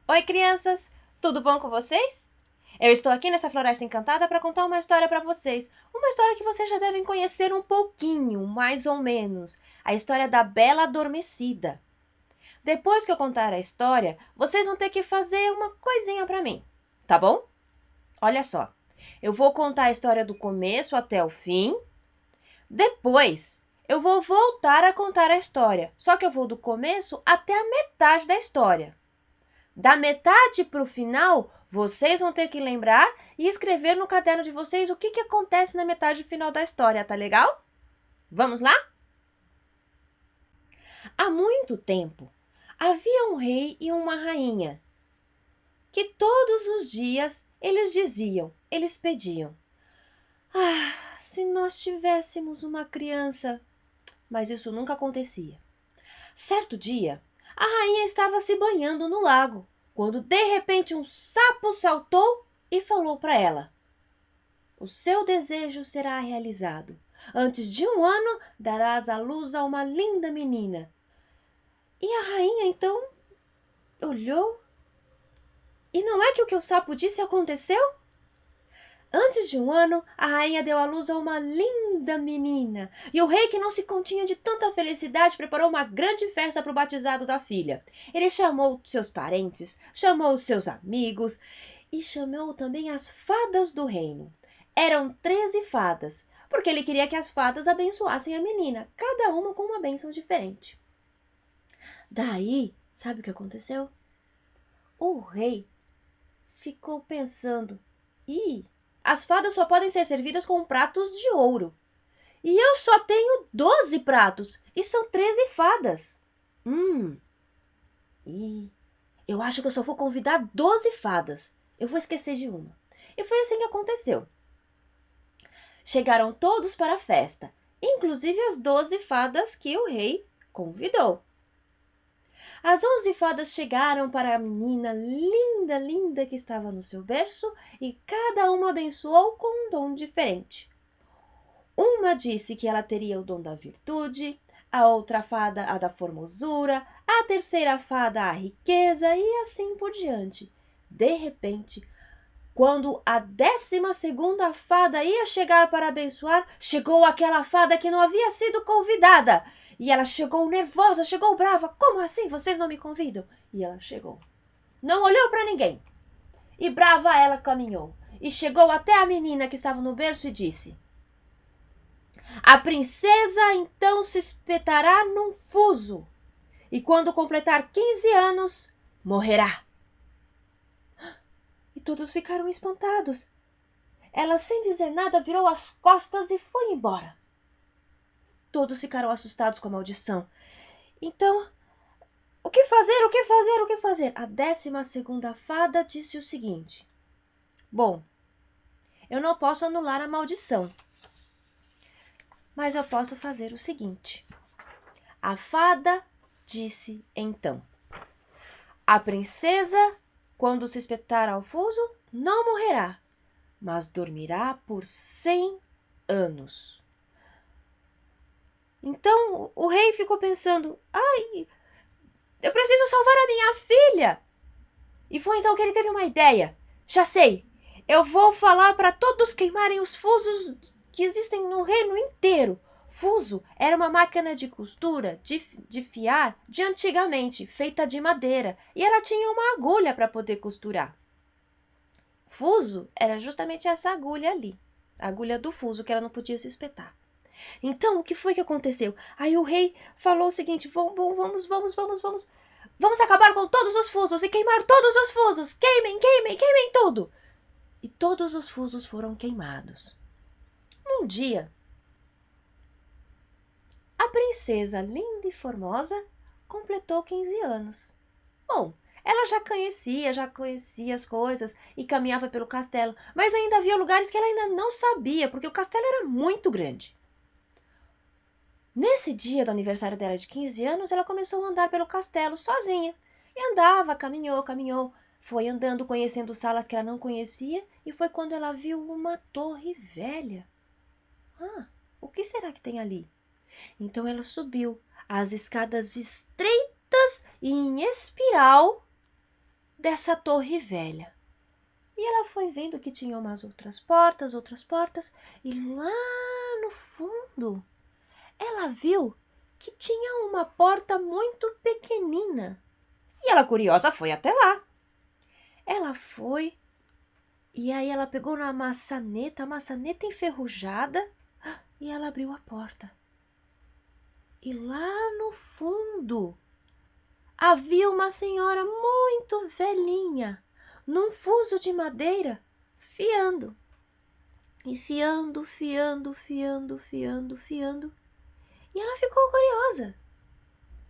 Oi, crianças! Tudo bom com vocês? Eu estou aqui nessa floresta encantada para contar uma história para vocês. Uma história que vocês já devem conhecer um pouquinho, mais ou menos. A história da Bela Adormecida. Depois que eu contar a história, vocês vão ter que fazer uma coisinha para mim, tá bom? Olha só. Eu vou contar a história do começo até o fim. Depois, eu vou voltar a contar a história. Só que eu vou do começo até a metade da história. Da metade para o final, vocês vão ter que lembrar e escrever no caderno de vocês o que acontece na metade final da história, tá legal? Vamos lá? Há muito tempo, havia um rei e uma rainha que todos os dias eles pediam: Ah, se nós tivéssemos uma criança! Mas isso nunca acontecia. Certo dia, a rainha estava se banhando no lago, quando de repente um sapo saltou e falou para ela: O seu desejo será realizado. Antes de um ano, darás à luz a uma linda menina. E a rainha então olhou. E não é que o sapo disse aconteceu? Antes de um ano, a rainha deu à luz a uma linda menina. E o rei, que não se continha de tanta felicidade, preparou uma grande festa para o batizado da filha. Ele chamou seus parentes, chamou seus amigos e chamou também as fadas do reino. Eram 13 fadas, porque ele queria que as fadas abençoassem a menina, cada uma com uma bênção diferente. Daí, sabe o que aconteceu? O rei ficou pensando: as fadas só podem ser servidas com pratos de ouro. E eu só tenho 12 pratos e são 13 fadas. E eu acho que eu só vou convidar 12 fadas. Eu vou esquecer de uma. E foi assim que aconteceu. Chegaram todos para a festa, inclusive as 12 fadas que o rei convidou. As 11 fadas chegaram para a menina linda, linda que estava no seu berço e cada uma abençoou com um dom diferente. Uma disse que ela teria o dom da virtude, a outra fada a da formosura, a terceira fada a riqueza e assim por diante. De repente, quando a 12ª fada ia chegar para abençoar, chegou aquela fada que não havia sido convidada. E ela chegou nervosa, chegou brava. Como assim vocês não me convidam? E ela chegou. Não olhou para ninguém. E brava ela caminhou. E chegou até a menina que estava no berço e disse: A princesa então se espetará num fuso. E quando completar 15 anos, morrerá. E todos ficaram espantados. Ela, sem dizer nada, virou as costas e foi embora. Todos ficaram assustados com a maldição. Então, o que fazer? O que fazer? O que fazer? A 12ª fada disse o seguinte: Bom, eu não posso anular a maldição, mas eu posso fazer o seguinte. A fada disse então: A princesa, quando se espetar ao fuso, não morrerá, mas dormirá por 100 anos. Então o rei ficou pensando: Ai, eu preciso salvar a minha filha. E foi então que ele teve uma ideia. Já sei, eu vou falar para todos queimarem os fusos que existem no reino inteiro. Fuso era uma máquina de costura, de fiar, de antigamente, feita de madeira. E ela tinha uma agulha para poder costurar. Fuso era justamente essa agulha ali. A agulha do fuso, que ela não podia se espetar. Então, o que foi que aconteceu? Aí o rei falou o seguinte: vamos acabar com todos os fusos e queimar todos os fusos. Queimem, queimem, queimem tudo. E todos os fusos foram queimados. Um dia, a princesa linda e formosa completou 15 anos. Bom, ela já conhecia as coisas e caminhava pelo castelo, mas ainda havia lugares que ela ainda não sabia, porque o castelo era muito grande. Nesse dia do aniversário dela de 15 anos, ela começou a andar pelo castelo sozinha. E andava, caminhou, foi andando, conhecendo salas que ela não conhecia, e foi quando ela viu uma torre velha. O que será que tem ali? Então ela subiu as escadas estreitas e em espiral dessa torre velha. E ela foi vendo que tinha umas outras portas, e lá no fundo ela viu que tinha uma porta muito pequenina. E ela, curiosa, foi até lá. Ela foi, e aí ela pegou na maçaneta, a maçaneta enferrujada, e ela abriu a porta. E lá no fundo havia uma senhora muito velhinha, num fuso de madeira, fiando. E fiando. E ela ficou curiosa.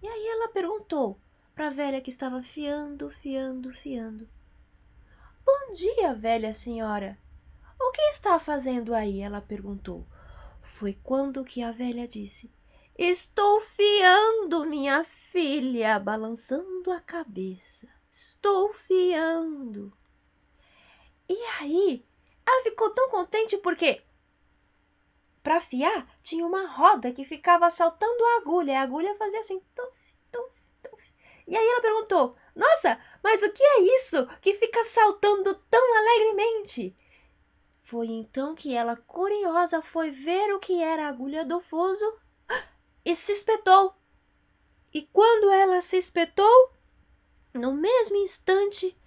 E aí ela perguntou para a velha que estava fiando. Bom dia, velha senhora. O que está fazendo aí? Ela perguntou. Foi quando que a velha disse: Estou fiando, minha filha, balançando a cabeça. Estou fiando. E aí, ela ficou tão contente porque para fiar tinha uma roda que ficava saltando a agulha. E a agulha fazia assim, tuf. E aí ela perguntou: Nossa, mas o que é isso que fica saltando tão alegremente? Foi então que ela, curiosa, foi ver o que era a agulha do fuso e se espetou. E quando ela se espetou, no mesmo instante,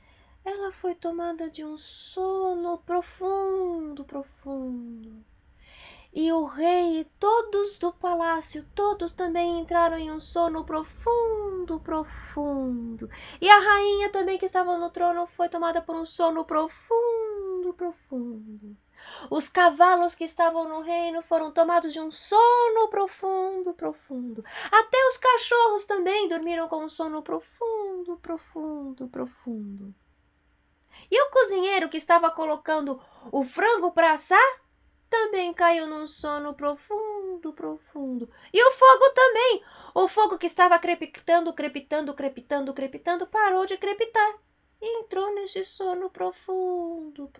ela foi tomada de um sono profundo. E o rei e todos do palácio, todos também entraram em um sono profundo. E a rainha também que estava no trono foi tomada por um sono profundo. Os cavalos que estavam no reino foram tomados de um sono profundo. Até os cachorros também dormiram com um sono profundo. E o cozinheiro que estava colocando o frango para assar também caiu num sono profundo. E o fogo também. O fogo que estava crepitando, parou de crepitar e entrou nesse sono profundo.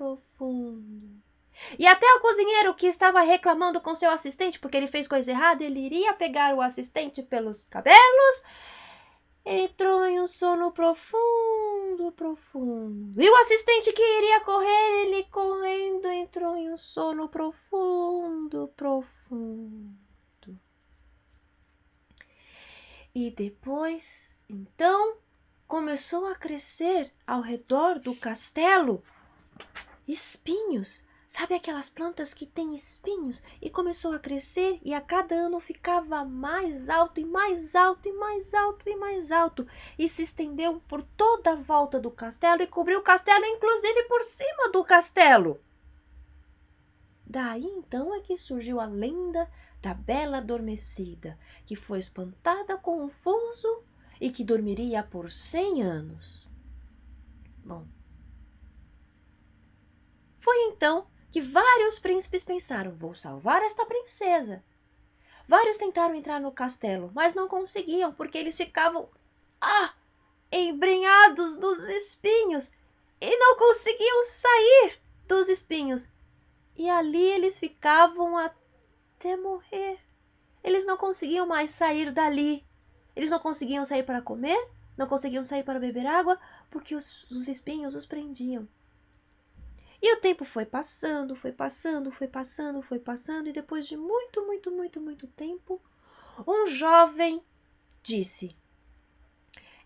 E até o cozinheiro que estava reclamando com seu assistente porque ele fez coisa errada, ele iria pegar o assistente pelos cabelos, entrou em um sono profundo. E o assistente que iria correr, ele correndo, entrou em um sono profundo. E depois, então, começou a crescer ao redor do castelo espinhos. Sabe aquelas plantas que têm espinhos? E começou a crescer e a cada ano ficava mais alto. E se estendeu por toda a volta do castelo e cobriu o castelo, inclusive por cima do castelo. Daí então é que surgiu a lenda da Bela Adormecida, que foi espantada com um fuso e que dormiria por 100 anos. Bom, foi então que vários príncipes pensaram: vou salvar esta princesa. Vários tentaram entrar no castelo, mas não conseguiam, porque eles ficavam embrenhados nos espinhos e não conseguiam sair dos espinhos. E ali eles ficavam até morrer. Eles não conseguiam mais sair dali. Eles não conseguiam sair para comer, não conseguiam sair para beber água, porque os espinhos os prendiam. E o tempo foi passando, e depois de muito tempo, um jovem disse: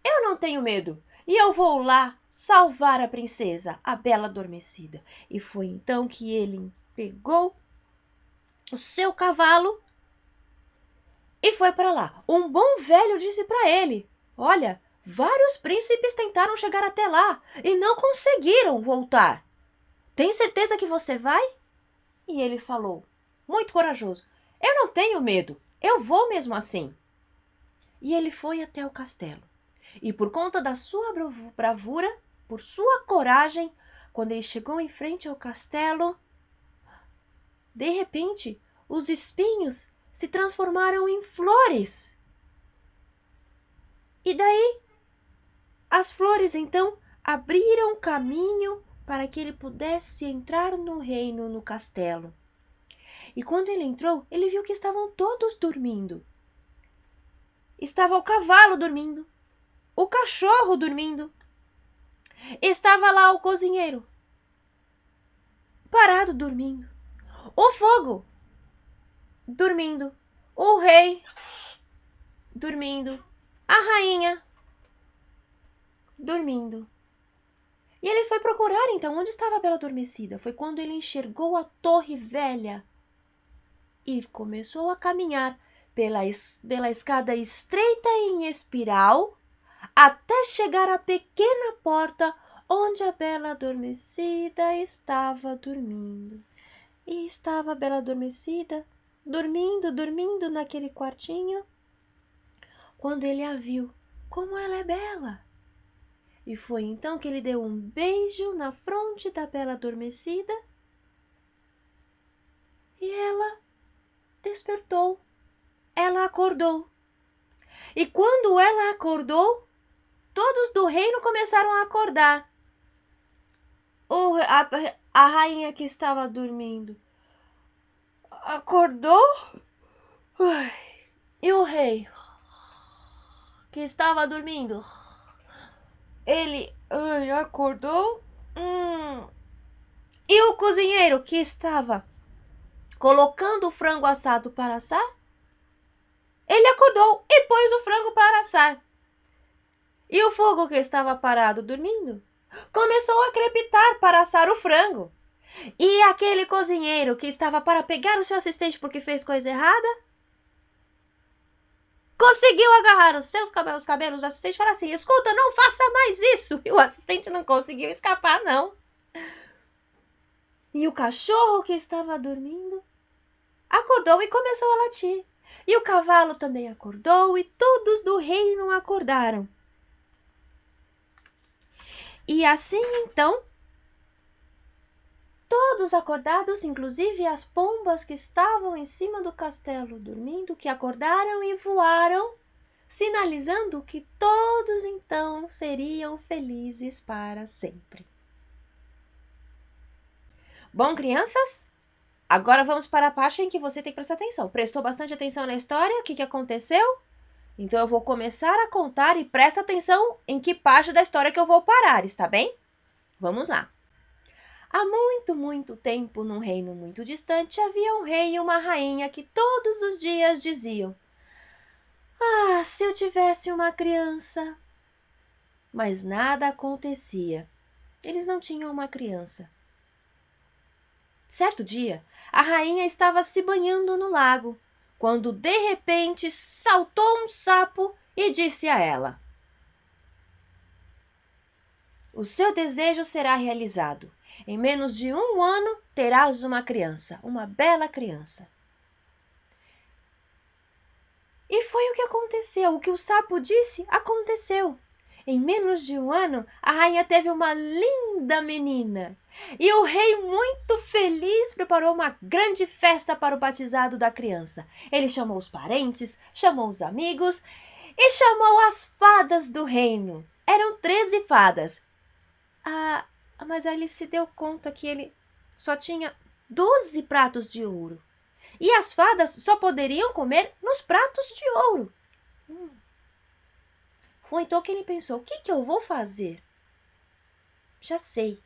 Eu não tenho medo, e eu vou lá salvar a princesa, a Bela Adormecida. E foi então que ele pegou o seu cavalo e foi para lá. Um bom velho disse para ele: Olha, vários príncipes tentaram chegar até lá e não conseguiram voltar. Tem certeza que você vai? E ele falou, muito corajoso: Eu não tenho medo, eu vou mesmo assim. E ele foi até o castelo. E por conta da sua bravura, por sua coragem, quando ele chegou em frente ao castelo, de repente, os espinhos se transformaram em flores. E daí, as flores então abriram caminho para que ele pudesse entrar no reino, no castelo. E quando ele entrou, ele viu que estavam todos dormindo. Estava o cavalo dormindo, o cachorro dormindo, estava lá o cozinheiro, parado dormindo. O fogo, dormindo. O rei, dormindo. A rainha, dormindo. E ele foi procurar, então, onde estava a Bela Adormecida. Foi quando ele enxergou a torre velha e começou a caminhar pela escada estreita em espiral até chegar à pequena porta onde a Bela Adormecida estava dormindo. E estava a Bela Adormecida, dormindo naquele quartinho, quando ele a viu. Como ela é bela! E foi então que ele deu um beijo na fronte da Bela Adormecida e ela despertou. Ela acordou. E quando ela acordou, todos do reino começaram a acordar. A rainha que estava dormindo acordou. E o rei que estava dormindo, ele acordou. E o cozinheiro que estava colocando o frango assado para assar, ele acordou e pôs o frango para assar. E o fogo que estava parado dormindo começou a crepitar para assar o frango. E aquele cozinheiro que estava para pegar o seu assistente porque fez coisa errada, conseguiu agarrar os cabelos do assistente e falar assim: escuta, não faça mais isso. E o assistente não conseguiu escapar, não. E o cachorro que estava dormindo acordou e começou a latir. E o cavalo também acordou e todos do reino acordaram. E assim então, todos acordados, inclusive as pombas que estavam em cima do castelo dormindo, que acordaram e voaram, sinalizando que todos então seriam felizes para sempre. Bom, crianças? Agora vamos para a parte em que você tem que prestar atenção. Prestou bastante atenção na história? O que aconteceu? Então eu vou começar a contar e presta atenção em que parte da história que eu vou parar, está bem? Vamos lá. Há muito, muito tempo, num reino muito distante, havia um rei e uma rainha que todos os dias diziam: ah, se eu tivesse uma criança! Mas nada acontecia. Eles não tinham uma criança. Certo dia, a rainha estava se banhando no lago, quando de repente saltou um sapo e disse a ela: o seu desejo será realizado. Em menos de 1 ano terás uma criança, uma bela criança. E foi o que aconteceu. O que o sapo disse aconteceu. Em menos de 1 ano, a rainha teve uma linda menina. E o rei, muito feliz, preparou uma grande festa para o batizado da criança. Ele chamou os parentes, chamou os amigos e chamou as fadas do reino. Eram 13 fadas. Mas aí ele se deu conta que ele só tinha 12 pratos de ouro. E as fadas só poderiam comer nos pratos de ouro. Foi então que ele pensou: o que eu vou fazer? Já sei.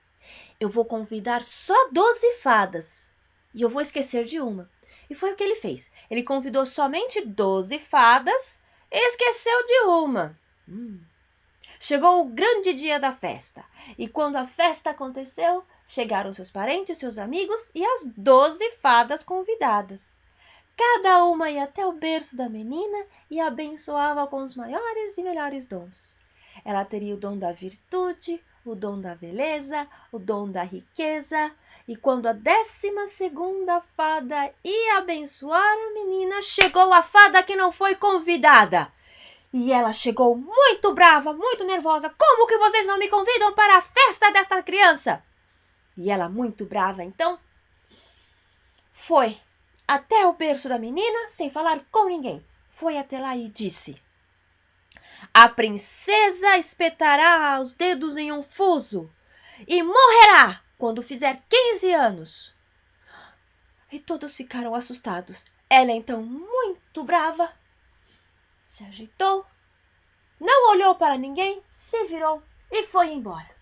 Eu vou convidar só 12 fadas. E eu vou esquecer de uma. E foi o que ele fez. Ele convidou somente 12 fadas e esqueceu de uma. Chegou o grande dia da festa. E quando a festa aconteceu, chegaram seus parentes, seus amigos e as 12 fadas convidadas. Cada uma ia até o berço da menina e a abençoava com os maiores e melhores dons. Ela teria o dom da virtude, o dom da beleza, o dom da riqueza. E quando a 12ª fada ia abençoar a menina, chegou a fada que não foi convidada. E ela chegou muito brava, muito nervosa. Como que vocês não me convidam para a festa desta criança? E ela, muito brava, então, foi até o berço da menina, sem falar com ninguém. Foi até lá e disse: a princesa espetará os dedos em um fuso e morrerá quando fizer 15 anos. E todos ficaram assustados. Ela, então, muito brava, se ajeitou, não olhou para ninguém, se virou e foi embora.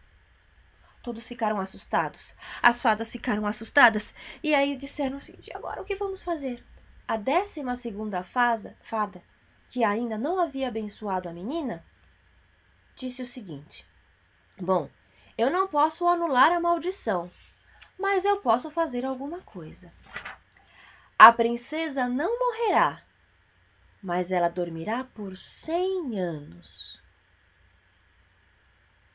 Todos ficaram assustados. As fadas ficaram assustadas. E aí disseram o seguinte: agora o que vamos fazer? A 12ª fada, que ainda não havia abençoado a menina, disse o seguinte: bom, eu não posso anular a maldição, mas eu posso fazer alguma coisa. A princesa não morrerá, mas ela dormirá por 100 anos.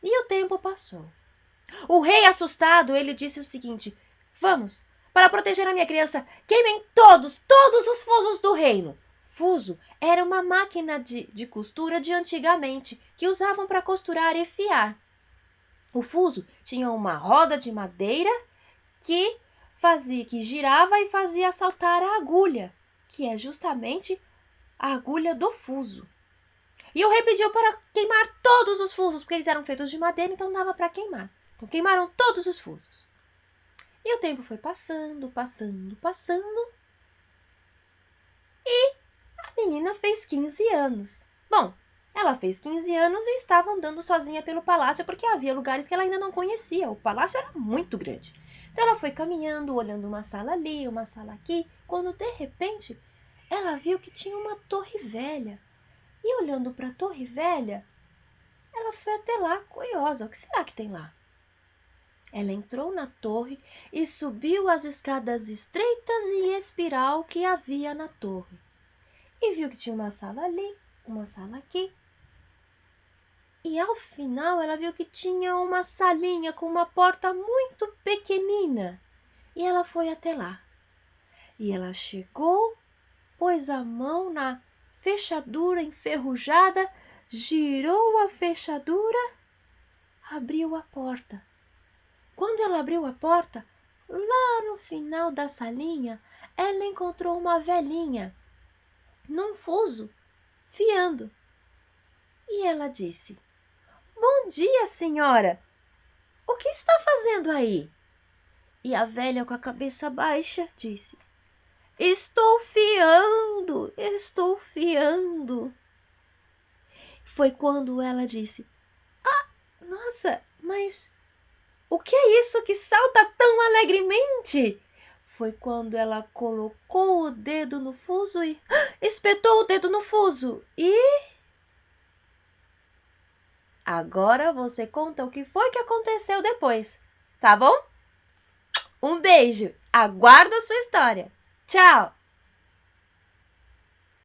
E o tempo passou. O rei, assustado, ele disse o seguinte: vamos, para proteger a minha criança, queimem todos os fusos do reino. Fuso era uma máquina de costura de antigamente, que usavam para costurar e fiar. O fuso tinha uma roda de madeira que girava e fazia saltar a agulha, que é justamente a agulha do fuso. E o rei pediu para queimar todos os fusos, porque eles eram feitos de madeira, então dava para queimar. Então queimaram todos os fusos. E o tempo foi passando. E a menina fez 15 anos. Bom, ela fez 15 anos e estava andando sozinha pelo palácio, porque havia lugares que ela ainda não conhecia. O palácio era muito grande. Então ela foi caminhando, olhando uma sala ali, uma sala aqui, quando de repente ela viu que tinha uma torre velha. E olhando para a torre velha, ela foi até lá, curiosa. O que será que tem lá? Ela entrou na torre e subiu as escadas estreitas e espiral que havia na torre. E viu que tinha uma sala ali, uma sala aqui. E ao final ela viu que tinha uma salinha com uma porta muito pequenina. E ela foi até lá. E ela chegou, pôs a mão na fechadura enferrujada, girou a fechadura, abriu a porta. Quando ela abriu a porta, lá no final da salinha, ela encontrou uma velhinha, num fuso, fiando. E ela disse: bom dia, senhora! O que está fazendo aí? E a velha, com a cabeça baixa, disse: estou fiando. Foi quando ela disse: nossa, mas o que é isso que salta tão alegremente? Foi quando ela colocou o dedo no fuso e espetou o dedo no fuso. E agora você conta o que foi que aconteceu depois, tá bom? Um beijo, aguardo a sua história. Tchau!